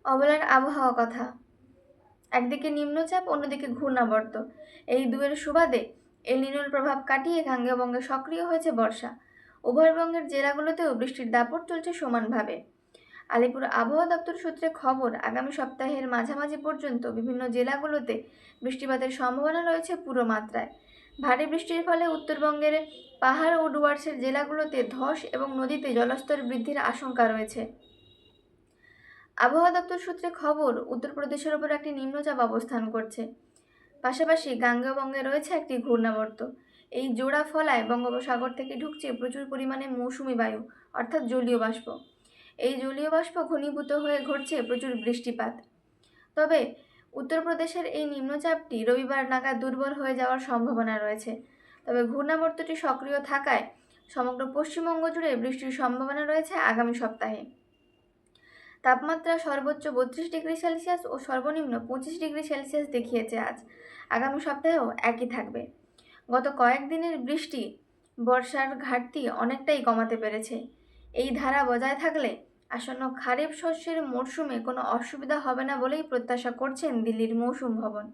অবলার আবহাওয়া কথা। একদিকে নিম্নচাপ, অন্যদিকে ঘূর্ণাবর্ত। এই দুয়ের সুবাদে এল নিনোর প্রভাব কাটিয়ে গাঙ্গেয়বঙ্গে সক্রিয় হয়েছে বর্ষা। উভয়বঙ্গের জেলাগুলোতেও বৃষ্টির দাপট চলছে সমানভাবে। আলিপুর আবহাওয়া দপ্তর সূত্রে খবর, আগামী সপ্তাহের মাঝামাঝি পর্যন্ত বিভিন্ন জেলাগুলোতে বৃষ্টিপাতের সম্ভাবনা রয়েছে পুরো মাত্রায়। ভারী বৃষ্টির ফলে উত্তরবঙ্গের পাহাড় ও ডুয়ার্সের জেলাগুলোতে ধস এবং নদীতে জলস্তর বৃদ্ধির আশঙ্কা রয়েছে। আবহাওয়া দপ্তর সূত্রে খবর, উত্তরপ্রদেশের ওপর একটি নিম্নচাপ অবস্থান করছে। পাশাপাশি গাঙ্গেয়বঙ্গে রয়েছে একটি ঘূর্ণাবর্ত। এই জোড়া ফলায় বঙ্গোপসাগর থেকে ঢুকছে প্রচুর পরিমাণে মৌসুমি বায়ু, অর্থাৎ জলীয় বাষ্প। এই জলীয় বাষ্প ঘনীভূত হয়ে ঘটছে প্রচুর বৃষ্টিপাত। তবে উত্তরপ্রদেশের এই নিম্নচাপটি রবিবার নাগাদ দুর্বল হয়ে যাওয়ার সম্ভাবনা রয়েছে। তবে ঘূর্ণাবর্তটি সক্রিয় থাকায় সমগ্র পশ্চিমবঙ্গ জুড়ে বৃষ্টির সম্ভাবনা রয়েছে আগামী সপ্তাহে। তাপমাত্রা সর্বোচ্চ 32 ডিগ্রি সেলসিয়াস ও সর্বনিম্ন 25 ডিগ্রি সেলসিয়াস দেখিয়েছে আজ। আগামী সপ্তাহেও একই থাকবে। গত কয়েকদিনের বৃষ্টি বর্ষার ঘাটতি অনেকটাই কমাতে পেরেছে। এই ধারা বজায় থাকলে আসন্ন খারিফ শস্যের মরশুমে কোনো অসুবিধা হবে না বলেই প্রত্যাশা করছেন দিল্লির মৌসুম ভবন।